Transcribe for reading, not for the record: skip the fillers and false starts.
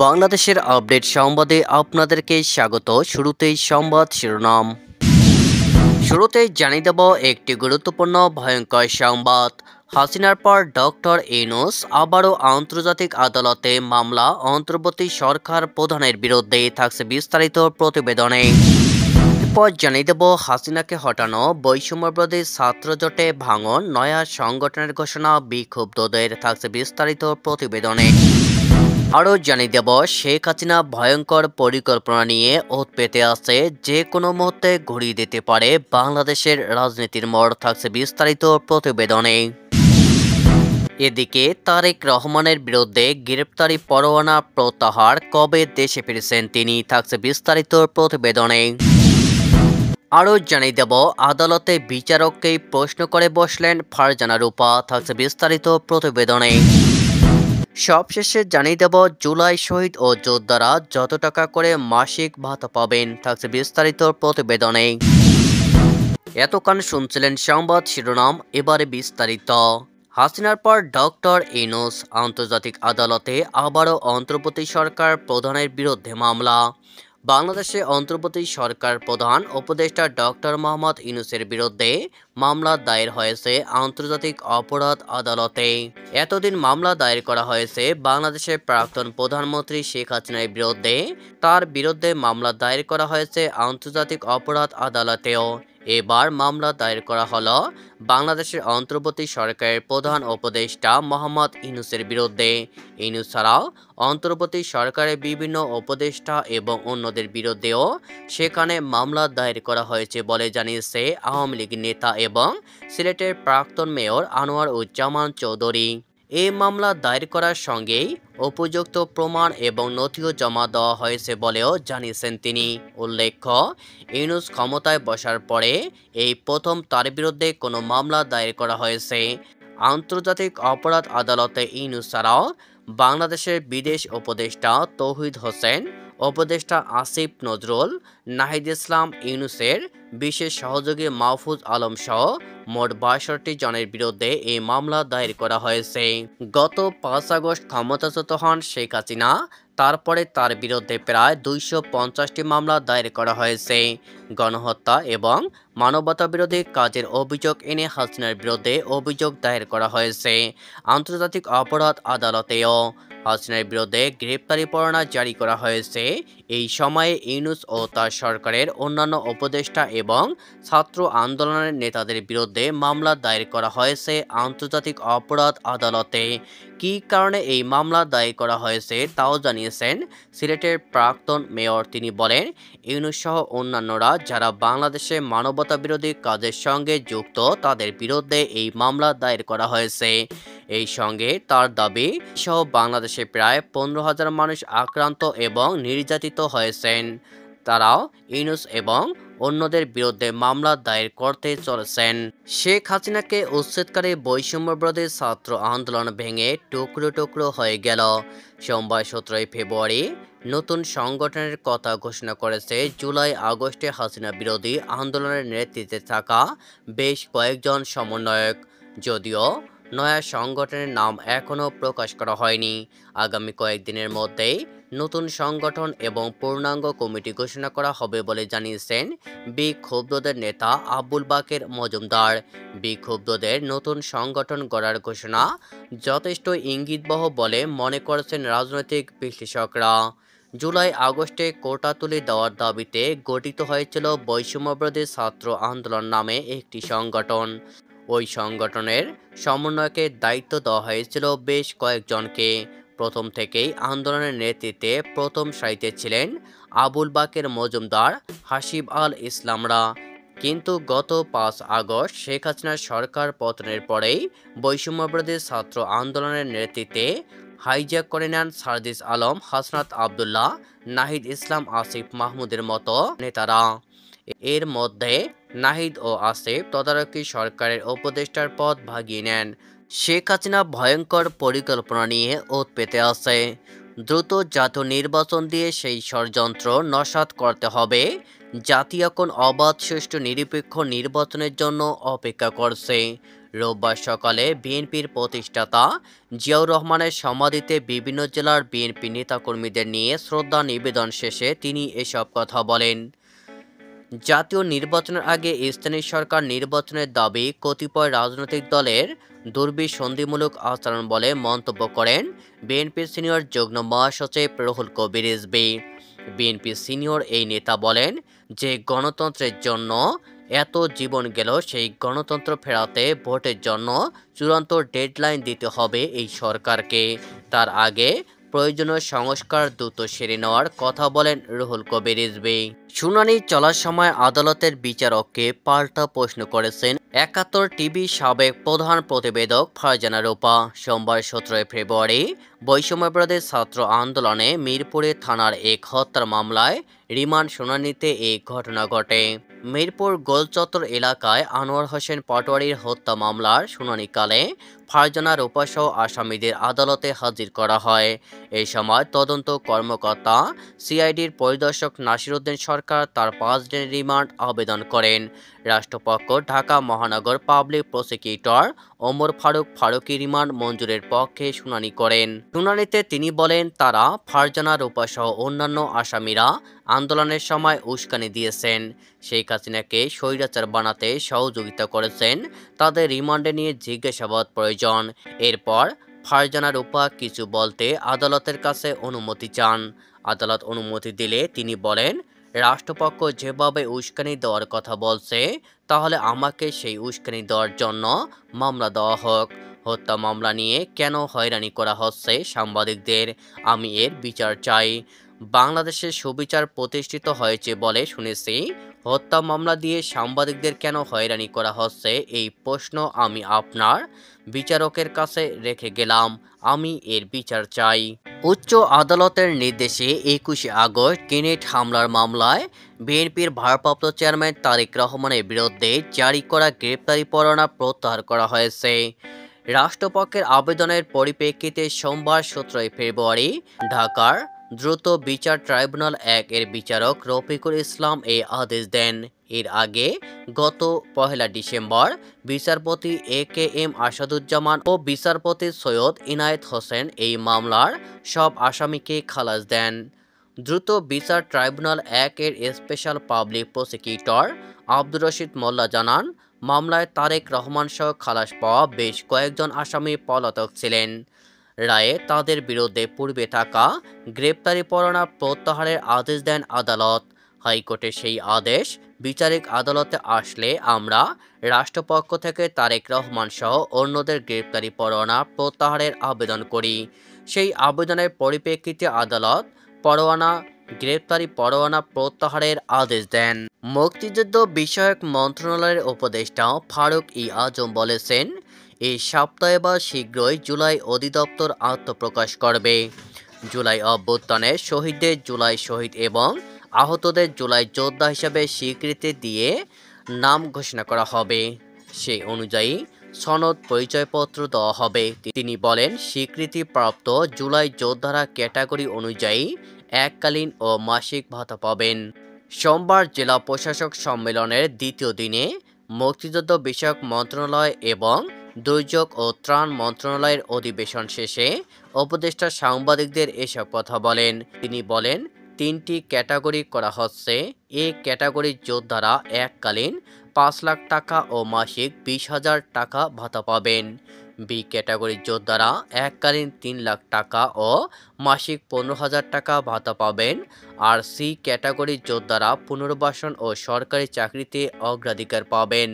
বাংলাদেশের আপডেট সংবাদে আপনাদেরকে স্বাগত। শুরুতেই সংবাদ শিরোনাম। শুরুতেই জানিয়ে দেব একটি গুরুত্বপূর্ণ ভয়ঙ্কর সংবাদ। হাসিনার পর ডক্টর ইউনূস আবারও আন্তর্জাতিক আদালতে মামলা, অন্তর্বর্তী সরকার প্রধানের বিরুদ্ধে থাকছে বিস্তারিত প্রতিবেদনে। এরপর জানিয়ে দেব হাসিনাকে হটানো, বৈষম্যবিরোধী ছাত্র জোটে ভাঙন, নয়া সংগঠনের ঘোষণা, বিক্ষুব্ধদের থাকছে বিস্তারিত প্রতিবেদনে। আরও জানিয়ে দেব শেখ হাসিনা ভয়ঙ্কর পরিকল্পনা নিয়ে ওত পেতে আছে, যে কোনো মুহূর্তে ঘুরিয়ে দিতে পারে বাংলাদেশের রাজনীতির মোড়, থাকছে বিস্তারিত প্রতিবেদনে। এদিকে তারেক রহমানের বিরুদ্ধে গ্রেপ্তারি পরোয়ানা প্রত্যাহার, কবে দেশে ফিরেছেন তিনি, থাকছে বিস্তারিত প্রতিবেদনে। আরও জানিয়ে দেব আদালতে বিচারককেই প্রশ্ন করে বসলেন ফারজানা রূপা, থাকছে বিস্তারিত প্রতিবেদনে। সবশেষে জানিয়ে দেব জুলাই শহীদ ও যোদ্ধারা যত টাকা করে মাসিক ভাতা পাবেন, থাকছে বিস্তারিত প্রতিবেদনে। এতক্ষণ শুনছিলেন সংবাদ শিরোনাম, এবারে বিস্তারিত। হাসিনার পর ডক্টর ইউনূস আন্তর্জাতিক আদালতে আবারও অন্তর্বর্তী সরকার প্রধানের বিরুদ্ধে মামলা। বাংলাদেশে অন্তর্বর্তী সরকার প্রধান উপদেষ্টা ডক্টর মোহাম্মদ ইউনূসের বিরুদ্ধে মামলা দায়ের হয়েছে আন্তর্জাতিক অপরাধ আদালতে। এতদিন মামলা দায়ের করা হয়েছে বাংলাদেশের প্রাক্তন প্রধানমন্ত্রী শেখ হাসিনার বিরুদ্ধে। তার বিরুদ্ধে মামলা দায়ের করা হয়েছে আন্তর্জাতিক অপরাধ আদালতেও। এবার মামলা দায়ের করা হলো বাংলাদেশের অন্তর্বর্তী সরকারের প্রধান উপদেষ্টা মোহাম্মদ ইউনূসের বিরুদ্ধে। ইউনূস ছাড়াও অন্তর্বর্তী সরকারের বিভিন্ন উপদেষ্টা এবং অন্যদের বিরুদ্ধেও সেখানে মামলা দায়ের করা হয়েছে বলে জানিয়েছে আওয়ামী লীগ নেতা এবং সিলেটের প্রাক্তন মেয়র আনোয়ারুজ্জামান চৌধুরী। এই মামলা দায়ের করার সঙ্গেই উপযুক্ত প্রমাণ এবং নথিও জমা দেওয়া হয়েছে বলেও জানিয়েছেন তিনি। উল্লেখ্য, ইউনূস ক্ষমতায় বসার পরে এই প্রথম তার বিরুদ্ধে কোনো মামলা দায়ের করা হয়েছে। আন্তর্জাতিক অপরাধ আদালতে ইউনূস ছাড়াও বাংলাদেশের বিদেশ উপদেষ্টা তৌহিদ হোসেন, উপদেষ্টা আসিফ নজরুল, নাহিদ ইসলাম, ইউনূসের বিশেষ সহযোগী মাহফুজ আলম সহ মোট ৬২ জনের বিরুদ্ধে এই মামলা দায়ের করা হয়েছে। গত ৫ আগস্ট ক্ষমতাচ্যুত হন শেখ হাসিনা। তারপরে তার বিরুদ্ধে প্রায় ২৫০টি মামলা দায়ের করা হয়েছে। গণহত্যা এবং মানবতাবিরোধী কাজের অভিযোগ এনে হাসিনার বিরুদ্ধে অভিযোগ দায়ের করা হয়েছে আন্তর্জাতিক অপরাধ আদালতেও। হাসিনার বিরুদ্ধে গ্রেপ্তারি পরোয়ানা জারি করা হয়েছে। এই সময়ে ইউনূস ও তার সরকারের অন্যান্য উপদেষ্টা এবং ছাত্র আন্দোলনের নেতাদের বিরুদ্ধে মামলা দায়ের করা হয়েছে আন্তর্জাতিক অপরাধ আদালতে। কী কারণে এই মামলা দায়ের করা হয়েছে তাও জানিয়েছেন সিলেটের প্রাক্তন মেয়র। তিনি বলেন, ইউনূস সহ অন্যান্যরা যারা বাংলাদেশে মানবতাবিরোধী কাজের সঙ্গে যুক্ত তাদের বিরুদ্ধে এই মামলা দায়ের করা হয়েছে। এই সঙ্গে তার দাবি সহ বাংলাদেশে প্রায় ১৫,০০০ মানুষ আক্রান্ত এবং নির্যাতিত হয়েছেন। তারাও ইউনূস এবং অন্যদের বিরুদ্ধে মামলা দায়ের করতে চলেছেন। শেখ হাসিনাকে উচ্ছেদকারী বৈষম্যবিরোধী ছাত্র আন্দোলন ভেঙে টুকরো টুকরো হয়ে গেল। সোমবার ১৭ ফেব্রুয়ারি নতুন সংগঠনের কথা ঘোষণা করেছে জুলাই আগস্টে হাসিনা বিরোধী আন্দোলনের নেতৃত্বে থাকা বেশ কয়েকজন সমন্বয়ক। যদিও নয়া সংগঠনের নাম এখনও প্রকাশ করা হয়নি। আগামী কয়েকদিনের মধ্যেই নতুন সংগঠন এবং পূর্ণাঙ্গ কমিটি ঘোষণা করা হবে বলে জানিয়েছেন বিক্ষুব্ধদের নেতা আবুল বাকের মজুমদার। বিক্ষুব্ধদের নতুন সংগঠন গড়ার ঘোষণা যথেষ্ট ইঙ্গিতবহ বলে মনে করছেন রাজনৈতিক বিশ্লেষকরা। জুলাই আগস্টে কোটা তুলে দেওয়ার দাবিতে গঠিত হয়েছিল বৈষম্যবিরোধী ছাত্র আন্দোলন নামে একটি সংগঠন। ওই সংগঠনের সমন্বয়কের দায়িত্ব দেওয়া হয়েছিল বেশ কয়েকজনকে। প্রথম থেকেই আন্দোলনের নেতৃত্বে প্রথম সারিতে ছিলেন আবুল বাকের মজুমদার, হাসিব আল ইসলামরা। কিন্তু গত ৫ আগস্ট শেখ হাসিনার সরকার পতনের পরেই বৈষম্যবিরোধী ছাত্র আন্দোলনের নেতৃত্বে হাইজ্যাক করে নেন সার্জিস আলম, হাসনাত আবদুল্লাহ, নাহিদ ইসলাম, আসিফ মাহমুদের মতো নেতারা। এর মধ্যে নাহিদ ও আসিফ তদারকি সরকারের উপদেষ্টার পদ ভাগিয়ে নেন। শেখ হাসিনা ভয়ঙ্কর পরিকল্পনা নিয়ে ওত পেতে আছে। দ্রুত জাতীয় নির্বাচন দিয়ে সেই ষড়যন্ত্র নস্যাৎ করতে হবে। জাতি এখন অবাধ, সুষ্ঠু, নিরপেক্ষ নির্বাচনের জন্য অপেক্ষা করছে। রোববার সকালে বিএনপির প্রতিষ্ঠাতা জিয়াউর রহমানের সমাধিতে বিভিন্ন জেলার বিএনপি নেতাকর্মীদের নিয়ে শ্রদ্ধা নিবেদন শেষে তিনি এসব কথা বলেন। জাতীয় নির্বাচনের আগে স্থানীয় সরকার নির্বাচনের দাবি কতিপয় রাজনৈতিক দলের দুর্বিসন্ধিমূলক আচরণ বলে মন্তব্য করেন বিএনপির সিনিয়র যুগ্ম মহাসচিব রুহুল কবির রিজভী। বিএনপি সিনিয়র এই নেতা বলেন যে গণতন্ত্রের জন্য এত জীবন গেল, সেই গণতন্ত্র ফেরাতে ভোটের জন্য চূড়ান্ত ডেডলাইন দিতে হবে এই সরকারকে। তার আগে প্রয়োজনীয় সংস্কার দ্রুত সেরে নেওয়ার কথা বলেন রুহুল কবির রিজভী। শুনানি চলার সময় আদালতের বিচারককে পাল্টা প্রশ্ন করেছেন ৭১ টিভি সাবেক প্রধান প্রতিবেদক ফারজানা রূপা। সোমবার ১৭ ফেব্রুয়ারি বৈষম্যবিরোধী ছাত্র আন্দোলনে মিরপুরে থানার এক হত্যার মামলায় রিমান্ড শুনানিতে এই ঘটনা ঘটে। মিরপুর গোলচত্বর এলাকায় আনোয়ার হোসেন পাটোয়ারির হত্যা মামলার শুনানিকালে ফারজানা রূপাসহ আসামিদের আদালতে হাজির করা হয়। এই সময় তদন্ত কর্মকর্তা সিআইডির পরিদর্শক নাসিরউদ্দিন সরকার তার ৫ দিনের রিমান্ড আবেদন করেন। রাষ্ট্রপক্ষ ঢাকা মহানগর public prosecutor Omar Faruk Faruqui remand মঞ্জুরের পক্ষে শুনানি করেন। শুনানিতে তিনি বলেন, তারা ফারজানা রূপাসহ অন্যান্য আসামিরা আন্দোলনের সময় উস্কানি দিয়েছেন, শেখ হাসিনাকে স্বৈরাচার বানাতে সহযোগিতা করেছেন, তাদের রিমান্ডে নিয়ে জিজ্ঞাসাবাদ প্রয়োজন। এরপর ফারজানা রূপা কিছু বলতে আদালতের কাছে অনুমতি চান। আদালত অনুমতি দিলে তিনি বলেন, রাষ্ট্রপক্ষ যেভাবে উস্কানি দেওয়ার কথা বলছে, তাহলে আমাকে সেই উস্কানি দেওয়ার জন্য মামলা দেওয়া হোক। হত্যা মামলা নিয়ে কেন হয়রানি করা হচ্ছে সাংবাদিকদের, আমি এর বিচার চাই। বাংলাদেশের সুবিচার প্রতিষ্ঠিত হয়েছে বলে শুনেছি, হত্যা মামলা দিয়ে সাংবাদিকদের কেন হয়রানি করা হচ্ছে এই প্রশ্ন আমি আপনার বিচারকের কাছে রেখে গেলাম, আমি এর বিচার চাই। উচ্চ আদালতের নির্দেশে ২১ আগস্ট গ্রেনেড হামলার মামলায় বিএনপির ভারপ্রাপ্ত চেয়ারম্যান তারেক রহমানের বিরুদ্ধে জারি করা গ্রেপ্তারি পরোয়ানা প্রত্যাহার করা হয়েছে। রাষ্ট্রপক্ষের আবেদনের পরিপ্রেক্ষিতে সোমবার ১৭ ফেব্রুয়ারি ঢাকার দ্রুত বিচার ট্রাইব্যুনাল ১ এর বিচারক রফিকুল ইসলাম এই আদেশ দেন। এর আগে গত ১ ডিসেম্বর বিচারপতি এ.কে.এম আসাদুজ্জামান ও বিচারপতি সৈয়দ ইনায়েত হোসেন এই মামলার সব আসামিকে খালাস দেন। দ্রুত বিচার ট্রাইব্যুনাল ১ এর special public prosecutor Abdur Rashid Molla জানান, মামলায় তারেক রহমান সহ খালাস পাওয়া বেশ কয়েকজন আসামি পলাতক ছিলেন। রায়ে তাদের বিরুদ্ধে পূর্বে থাকা গ্রেপ্তারি পরোয়ানা প্রত্যাহারের আদেশ দেন আদালত। হাইকোর্টের সেই আদেশ বিচারিক আদালতে আসলে আমরা রাষ্ট্রপক্ষ থেকে তারেক রহমান সহ অন্যদের গ্রেপ্তারি পরোয়ানা প্রত্যাহারের আবেদন করি। সেই আবেদনের পরিপ্রেক্ষিতে আদালত গ্রেপ্তারি পরোয়ানা প্রত্যাহারের আদেশ দেন। মুক্তিযুদ্ধ বিষয়ক মন্ত্রণালয়ের উপদেষ্টা ফারুক আজম বলেছেন, এই সপ্তাহে বা শীঘ্রই জুলাই অধিদপ্তর আত্মপ্রকাশ করবে। জুলাই অভ্যুত্থানের শহীদদের জুলাই শহীদ এবং আহতদের জুলাই যোদ্ধা হিসেবে স্বীকৃতি দিয়ে নাম ঘোষণা করা হবে। সেই অনুযায়ী সনদ পরিচয়পত্র দেওয়া হবে। তিনি বলেন, স্বীকৃতিপ্রাপ্ত জুলাই যোদ্ধারা ক্যাটাগরি অনুযায়ী এককালীন ও মাসিক ভাতা পাবেন। সোমবার জেলা প্রশাসক সম্মেলনের দ্বিতীয় দিনে মুক্তিযুদ্ধ বিষয়ক মন্ত্রণালয় এবং দুর্যোগ ও ত্রাণ মন্ত্রণালয়ের অধিবেশন শেষে উপদেষ্টা সাংবাদিকদের এসব কথা বলেন। তিনি বলেন, ৩টি ক্যাটাগরি করা হচ্ছে। এ ক্যাটাগরির যোদ্ধারা এককালীন ৫ লাখ টাকা ও মাসিক ২০,০০০ টাকা ভাতা পাবেন। বি ক্যাটাগরির যোদ্ধারা এককালীন ৩ লাখ টাকা ও মাসিক ১৫,০০০ টাকা ভাতা পাবেন। আর সি ক্যাটাগরির যোদ্ধারা পুনর্বাসন ও সরকারি চাকরিতে অগ্রাধিকার পাবেন।